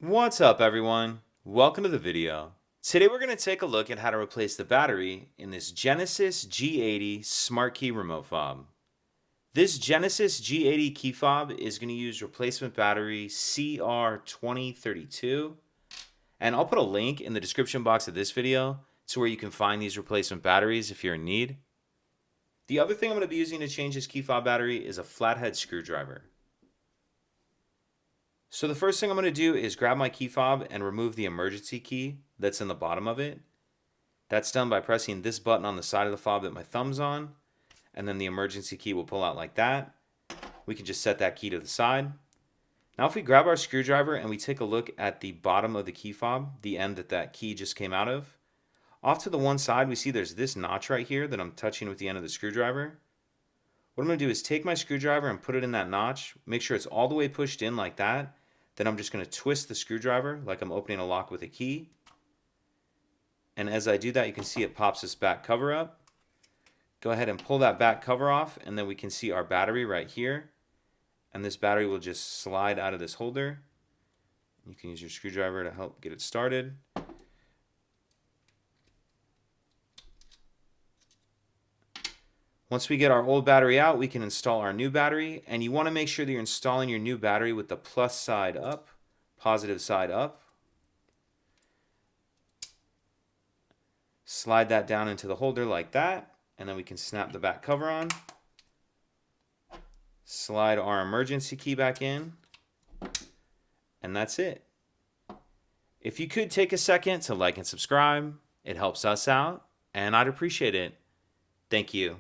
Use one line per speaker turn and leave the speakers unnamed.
What's up, everyone? Welcome to the video. Today we're going to take a look at how to replace the battery in this Genesis G80 Smart Key Remote Fob. This Genesis G80 key fob is going to use replacement battery CR2032, and I'll put a link in the description box of this video to where you can find these replacement batteries if you're in need. The other thing I'm going to be using to change this key fob battery is a flathead screwdriver. So the first thing I'm going to do is grab my key fob and remove the emergency key that's in the bottom of it. That's done by pressing this button on the side of the fob that my thumb's on, and then the emergency key will pull out like that. We can just set that key to the side. Now if we grab our screwdriver and we take a look at the bottom of the key fob, the end that key just came out of, off to the one side we see there's this notch right here that I'm touching with the end of the screwdriver. What I'm going to do is take my screwdriver and put it in that notch, make sure it's all the way pushed in like that. Then I'm just going to twist the screwdriver like I'm opening a lock with a key. And as I do that, you can see it pops this back cover up. Go ahead and pull that back cover off, and then we can see our battery right here. And this battery will just slide out of this holder. You can use your screwdriver to help get it started. Once we get our old battery out, we can install our new battery, and you want to make sure that you're installing your new battery with the plus side up, positive side up. Slide that down into the holder like that, and then we can snap the back cover on. Slide our emergency key back in, and that's it. If you could take a second to like and subscribe, it helps us out, and I'd appreciate it. Thank you.